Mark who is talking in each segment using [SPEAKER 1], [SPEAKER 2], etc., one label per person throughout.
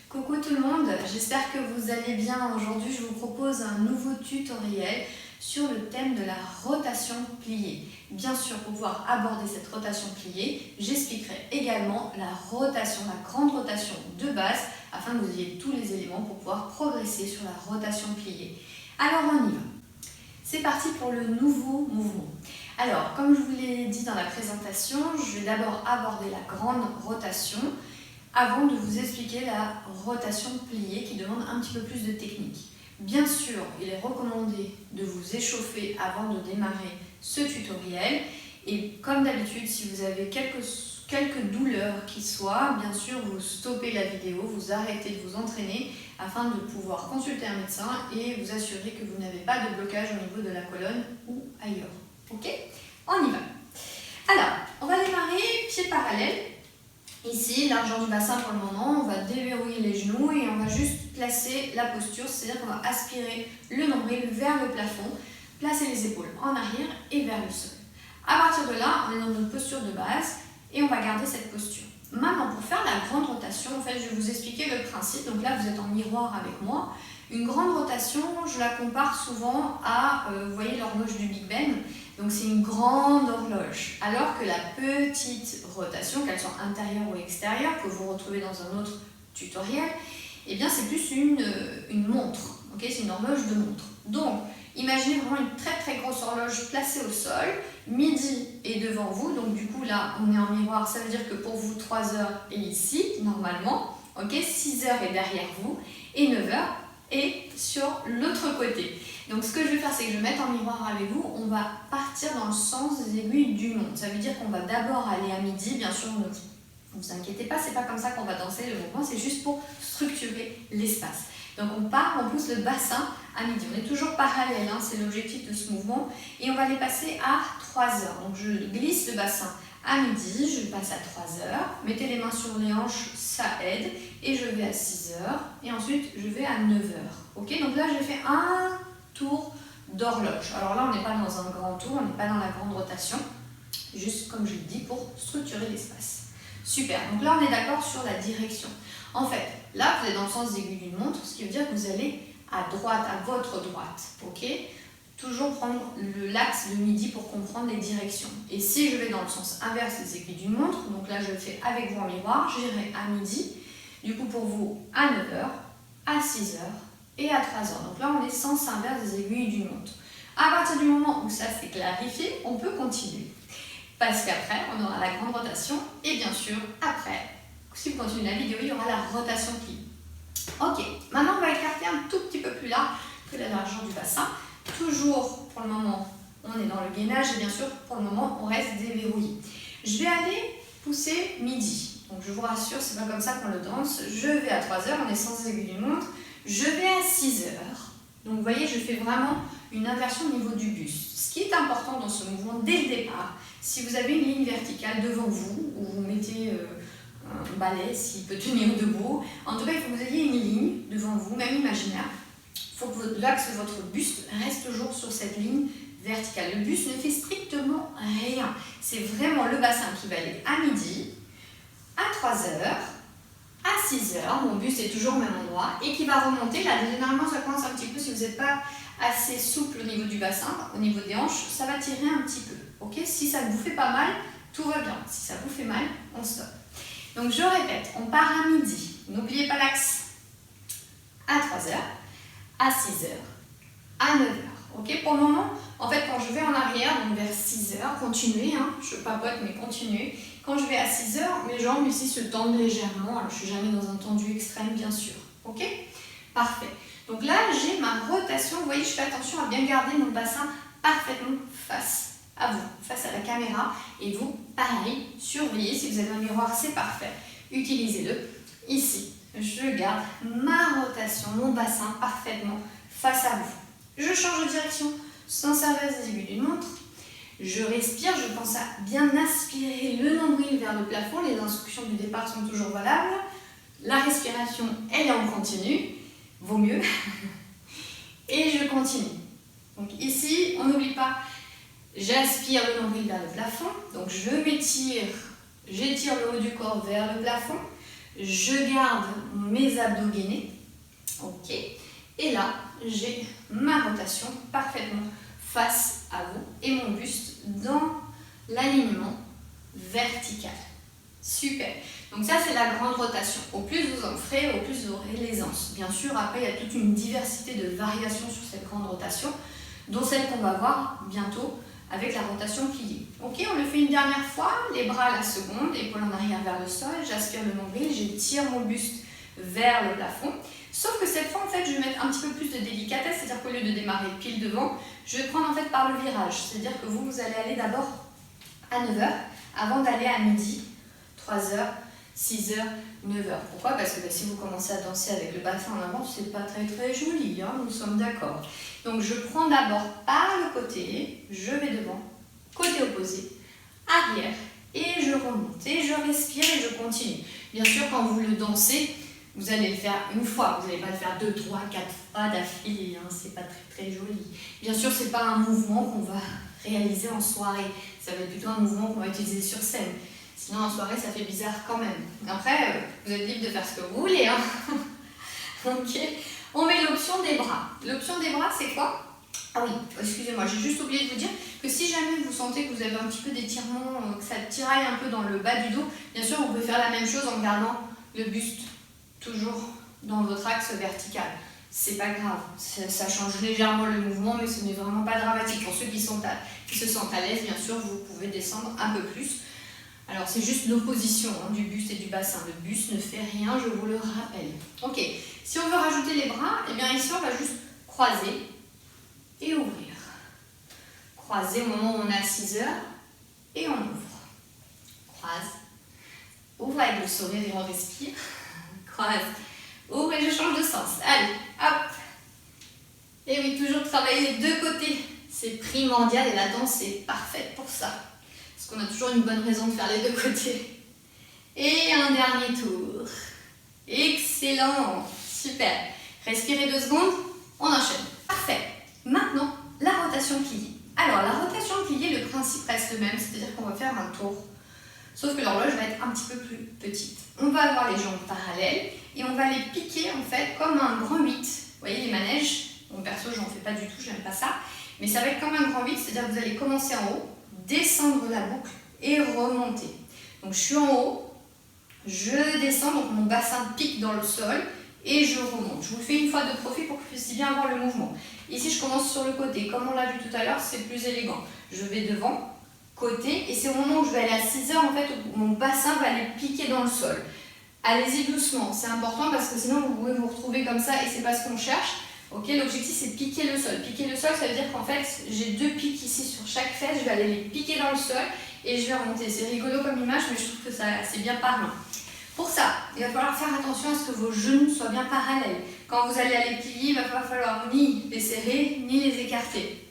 [SPEAKER 1] Coucou tout le monde, j'espère que vous allez bien. Aujourd'hui, je vous propose un nouveau tutoriel sur le thème de la rotation pliée. Bien sûr, pour pouvoir aborder cette rotation pliée, j'expliquerai également la rotation, la grande rotation de base, afin que vous ayez tous les éléments pour pouvoir progresser sur la rotation pliée. Alors on y va. C'est parti pour le nouveau mouvement. Alors, comme je vous l'ai dit dans la présentation, je vais d'abord aborder la grande rotation avant de vous expliquer la rotation pliée qui demande un petit peu plus de technique. Bien sûr, il est recommandé de vous échauffer avant de démarrer ce tutoriel. Et comme d'habitude, si vous avez quelques douleurs qui soient, bien sûr, vous stoppez la vidéo, vous arrêtez de vous entraîner afin de pouvoir consulter un médecin et vous assurer que vous n'avez pas de blocage au niveau de la colonne ou ailleurs. Ok? On y va. Alors, on va démarrer pieds parallèles. Ici, largeur du bassin pour le moment, on va déverrouiller les genoux et on va juste placer la posture, c'est-à-dire qu'on va aspirer le nombril vers le plafond, placer les épaules en arrière et vers le sol. À partir de là, on est dans une posture de base et on va garder cette posture. Maintenant, pour faire la grande rotation, en fait, je vais vous expliquer le principe. Donc là, vous êtes en miroir avec moi. Une grande rotation, je la compare souvent à, vous voyez l'horloge du Big Ben. Donc c'est une grande horloge. Alors que la petite rotation, qu'elle soit intérieure ou extérieure, que vous retrouvez dans un autre tutoriel, eh bien c'est plus une montre. Okay, c'est une horloge de montre. Donc, imaginez vraiment une très très grosse horloge placée au sol. Midi est devant vous. Donc du coup là, on est en miroir. Ça veut dire que pour vous, 3 heures est ici, normalement. Okay, 6 heures est derrière vous. Et 9 heures est sur l'autre côté. Donc ce que je vais faire, c'est que je vais mettre en miroir avec vous, on va partir dans le sens des aiguilles du monde. Ça veut dire qu'on va d'abord aller à midi, bien sûr, ne vous inquiétez pas, c'est pas comme ça qu'on va danser le mouvement, c'est juste pour structurer l'espace. Donc on part, on pousse le bassin à midi. On est toujours parallèle, hein, c'est l'objectif de ce mouvement. Et on va les passer à 3 heures. Donc je glisse le bassin à midi, je passe à 3 heures. Mettez les mains sur les hanches, ça aide. Et je vais à 6 heures. Et ensuite, je vais à 9 heures. Ok, donc là, j'ai fait un tour d'horloge. Alors là, on n'est pas dans un grand tour, on n'est pas dans la grande rotation. Juste comme je le dis, pour structurer l'espace. Super, donc là, on est d'accord sur la direction. En fait, là, vous êtes dans le sens des aiguilles d'une montre, ce qui veut dire que vous allez à droite, à votre droite. Ok, toujours prendre l'axe de midi pour comprendre les directions. Et si je vais dans le sens inverse des aiguilles d'une montre, donc là je le fais avec vous en miroir, j'irai à midi, du coup pour vous à 9 heures, à 6 heures et à 3 heures. Donc là on est sens inverse des aiguilles d'une montre. À partir du moment où ça s'est clarifié, on peut continuer. Parce qu'après on aura la grande rotation et bien sûr après, si vous continuez la vidéo, il y aura la rotation pliée. Ok, maintenant on va écarter un tout petit peu plus large que la largeur du bassin. Toujours, pour le moment, on est dans le gainage et bien sûr, pour le moment, on reste déverrouillé. Je vais aller pousser midi. Donc, je vous rassure, c'est pas comme ça qu'on le danse. Je vais à 3 heures, on est sans aiguille d'une montre. Je vais à 6 heures. Donc, vous voyez, je fais vraiment une inversion au niveau du buste. Ce qui est important dans ce mouvement, dès le départ, si vous avez une ligne verticale devant vous, où vous mettez un balai, s'il peut tenir debout, en tout cas, il faut que vous ayez une ligne devant vous, même imaginaire. Il faut que l'axe de votre buste reste toujours sur cette ligne verticale. Le buste ne fait strictement rien. C'est vraiment le bassin qui va aller à midi, à 3 heures, à 6 heures. Mon buste est toujours au même endroit et qui va remonter. Là, généralement, ça commence un petit peu. Si vous n'êtes pas assez souple au niveau du bassin, au niveau des hanches, ça va tirer un petit peu. Okay, si ça vous fait pas mal, tout va bien. Si ça vous fait mal, on stoppe. Donc, je répète, on part à midi. N'oubliez pas l'axe à 3 heures. À 6 heures, à 9 heures. Okay, pour le moment, en fait, quand je vais en arrière, donc vers 6 heures, continuez, hein, je papote, mais continuez. Quand je vais à 6 heures, mes jambes ici se tendent légèrement. Alors, je ne suis jamais dans un tendu extrême, bien sûr. Ok? Parfait. Donc là, j'ai ma rotation. Vous voyez, je fais attention à bien garder mon bassin parfaitement face à vous, face à la caméra. Et vous, pareil, surveillez. Si vous avez un miroir, c'est parfait. Utilisez-le. Ici. Je garde ma rotation, mon bassin parfaitement face à vous. Je change de direction sans inverse des aiguilles d'une montre. Je respire, je pense à bien aspirer le nombril vers le plafond. Les instructions du départ sont toujours valables. La respiration, elle est en continu. Vaut mieux. Et je continue. Donc ici, on n'oublie pas, j'aspire le nombril vers le plafond. Donc je m'étire, j'étire le haut du corps vers le plafond. je garde mes abdos gainés. Ok. Et là, j'ai ma rotation parfaitement face à vous et mon buste dans l'alignement vertical. Super. Donc ça, c'est la grande rotation. Au plus vous en ferez, au plus vous aurez l'aisance. Bien sûr, après, il y a toute une diversité de variations sur cette grande rotation, dont celle qu'on va voir bientôt avec la rotation pliée. Ok, on le fait une dernière fois. Les bras à la seconde, épaules en arrière vers le sol. J'aspire le nombril, j'étire mon buste vers le plafond. Sauf que cette fois, en fait, je vais mettre un petit peu plus de délicatesse, c'est-à-dire qu'au lieu de démarrer pile devant, je vais prendre en fait par le virage. C'est-à-dire que vous allez aller d'abord à 9h avant d'aller à midi, 3h, 6h, 9h. Pourquoi? Parce que si vous commencez à danser avec le bassin en avant, c'est pas très joli, hein, nous sommes d'accord. Donc je prends d'abord par le côté, je vais devant, côté opposé, arrière, et je remonte, et je respire et je continue. Bien sûr, quand vous le dansez, vous allez le faire une fois, vous n'allez pas le faire 2, 3, 4 fois d'affilée, hein, c'est pas très joli. Bien sûr, c'est pas un mouvement qu'on va réaliser en soirée, ça va être plutôt un mouvement qu'on va utiliser sur scène. Sinon, en soirée, ça fait bizarre quand même. Après, vous êtes libre de faire ce que vous voulez. Hein. Ok. On met l'option des bras. L'option des bras, c'est quoi? Ah oui, excusez-moi, j'ai juste oublié de vous dire que si jamais vous sentez que vous avez un petit peu d'étirement, que ça tiraille un peu dans le bas du dos, bien sûr, vous pouvez faire la même chose en gardant le buste toujours dans votre axe vertical. C'est pas grave, ça change légèrement le mouvement, mais ce n'est vraiment pas dramatique. Pour ceux qui se sentent à l'aise, bien sûr, vous pouvez descendre un peu plus. Alors, c'est juste l'opposition du buste et du bassin. Le buste ne fait rien, je vous le rappelle. Ok, si on veut rajouter les bras, eh bien ici, on va juste croiser et ouvrir. Croiser au moment où on est à 6h et on ouvre. Croise, ouvre avec le sourire et on respire. Croise, ouvre et je change de sens. Allez, hop. Et oui, toujours travailler les deux côtés. C'est primordial et la danse est parfaite pour ça. Parce qu'on a toujours une bonne raison de faire les deux côtés. Et un dernier tour. Excellent. Super. Respirez 2 secondes. On enchaîne. Parfait. Maintenant, la rotation pliée. Alors, la rotation pliée, le principe reste le même. C'est-à-dire qu'on va faire un tour. Sauf que l'horloge va être un petit peu plus petite. On va avoir les jambes parallèles et on va les piquer en fait comme un grand 8. Vous voyez les manèges? Bon, perso, j'en fais pas du tout, j'aime pas ça. Mais ça va être comme un grand 8, c'est-à-dire que vous allez commencer en haut, descendre la boucle et remonter. Donc je suis en haut, je descends, donc mon bassin pique dans le sol et je remonte. Je vous le fais une fois de profil pour que vous puissiez bien voir le mouvement. Ici je commence sur le côté, comme on l'a vu tout à l'heure, c'est plus élégant. Je vais devant, côté, et c'est au moment où je vais aller à 6h en fait où mon bassin va aller piquer dans le sol. Allez-y doucement, c'est important parce que sinon vous pouvez vous retrouver comme ça et c'est pas ce qu'on cherche. Ok, l'objectif c'est de piquer le sol. Piquer le sol, ça veut dire qu'en fait j'ai 2 pics ici sur chaque fesse, je vais aller les piquer dans le sol et je vais remonter. C'est rigolo comme image, mais je trouve que c'est bien parlant. Pour ça, il va falloir faire attention à ce que vos genoux soient bien parallèles. Quand vous allez les plier, il va pas falloir ni les serrer ni les écarter.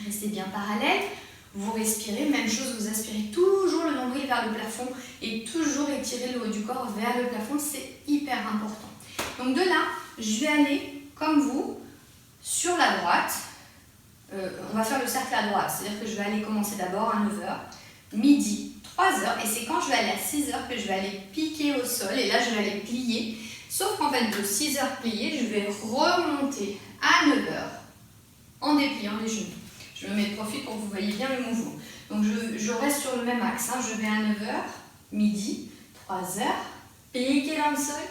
[SPEAKER 1] Restez bien parallèles. Vous respirez, même chose, vous aspirez toujours le nombril vers le plafond et toujours étirer le haut du corps vers le plafond, c'est hyper important. Donc de là, je vais aller, comme vous, sur la droite. On va faire le cercle à droite, c'est-à-dire que je vais aller commencer d'abord à 9h, midi, 3h, et c'est quand je vais aller à 6h que je vais aller piquer au sol, et là je vais aller plier. Sauf qu'en fait, de 6h plié, je vais remonter à 9h en dépliant les genoux. Je me mets de profil pour que vous voyez bien le mouvement. Donc je reste sur le même axe. Hein. Je vais à 9h, midi, 3h, piquer dans le sol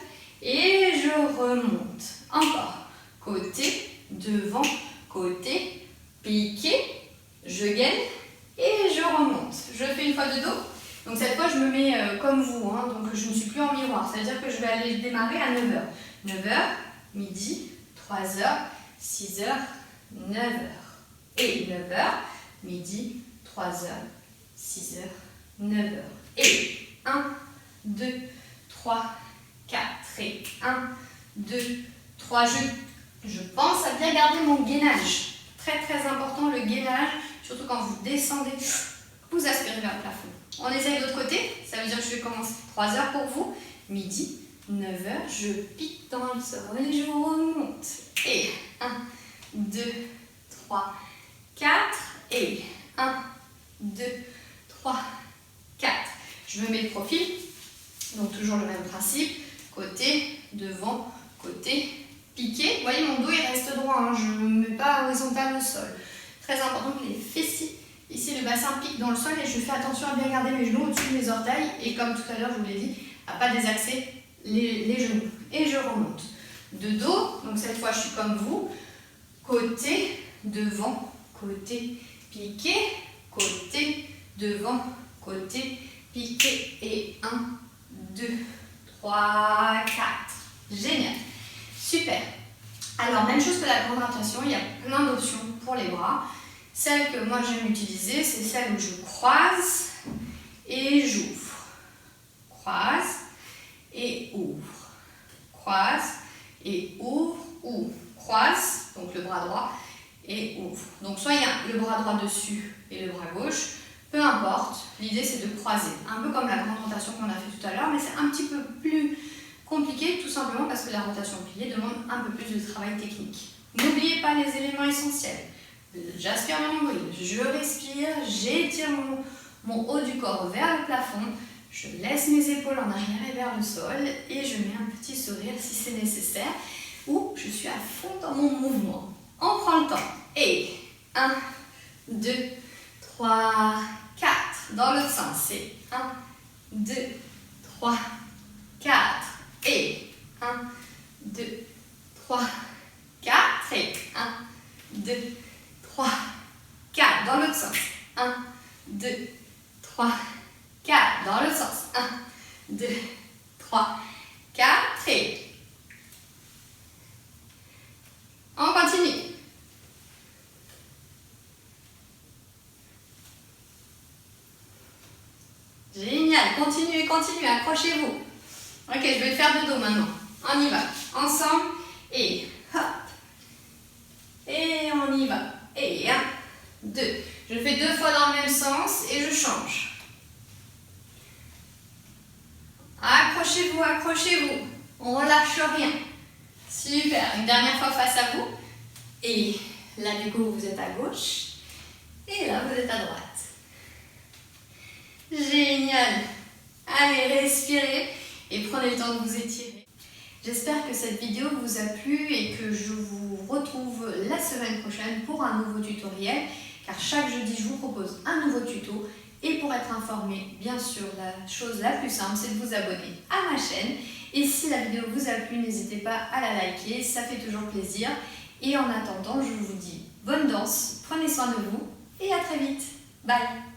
[SPEAKER 1] et je remonte. Encore. Côté, devant, côté, piquer, je gaine et je remonte. Je fais une fois de dos. Donc cette fois, je me mets comme vous. Hein. Donc je ne suis plus en miroir. C'est-à-dire que je vais aller démarrer à 9h. 9h, midi, 3h, 6h, 9h. Et 9h, midi, 3h, 6h, 9h. Et 1, 2, 3, 4. Et 1, 2, 3. Je pense à bien garder mon gainage. Très très important le gainage, surtout quand vous descendez, vous aspirez vers le plafond. On essaye de l'autre côté, ça veut dire que je vais commencer 3h pour vous. Midi, 9h, je pique dans le sol et je remonte. Et 1, 2, 3, 4 et 1, 2, 3, 4. Je me mets de profil, donc toujours le même principe. côté, devant, côté, piqué. Vous voyez, mon dos il reste droit, hein, je ne me mets pas horizontal au sol. Très important que les fessiers, ici le bassin pique dans le sol et je fais attention à bien garder mes genoux au-dessus de mes orteils. Et comme tout à l'heure, je vous l'ai dit, à pas désaxer les genoux. Et je remonte. De dos, donc cette fois je suis comme vous, côté, devant, côté, piqué, côté, devant, côté, piqué. Et 1, 2, 3, 4. Génial. Super. Alors, même chose que la grande rotation, il y a plein d'options pour les bras. Celle que moi j'aime utiliser, c'est celle où je croise et j'ouvre. Croise et ouvre. Croise et ouvre, ouvre. Croise, donc le bras droit, et ouvre. Donc soit il y a le bras droit dessus et le bras gauche, peu importe. L'idée c'est de croiser. Un peu comme la grande rotation qu'on a fait tout à l'heure, mais c'est un petit peu plus compliqué tout simplement parce que la rotation pliée demande un peu plus de travail technique. N'oubliez pas les éléments essentiels. J'aspire mon nombril, je respire, j'étire mon haut du corps vers le plafond, je laisse mes épaules en arrière et vers le sol et je mets un petit sourire si c'est nécessaire ou je suis à fond dans mon mouvement. On prend le temps. Et 1, 2, 3, 4. Dans l'autre sens, c'est 1, 2, 3, 4. Et 1, 2, 3, 4. Et 1, 2, 3, 4. Dans l'autre sens. 1, 2, 3, 4. Dans l'autre sens. 1, 2, 3, 4. Et on continue. Génial. Continuez, continuez. Accrochez-vous. Ok, je vais le faire de dos maintenant. On y va. Ensemble. Et hop. Et on y va. Et 1, 2. Je fais 2 fois dans le même sens et je change. Accrochez-vous, accrochez-vous. On relâche rien. Super. Une dernière fois face à vous. Et là, du coup, vous êtes à gauche. Et là, vous êtes à droite. Génial. Allez, respirez et prenez le temps de vous étirer. J'espère que cette vidéo vous a plu et que je vous retrouve la semaine prochaine pour un nouveau tutoriel. Car chaque jeudi, je vous propose un nouveau tuto. Et pour être informé, bien sûr, la chose la plus simple, c'est de vous abonner à ma chaîne. Et si la vidéo vous a plu, n'hésitez pas à la liker, ça fait toujours plaisir. Et en attendant, je vous dis bonne danse, prenez soin de vous et à très vite. Bye!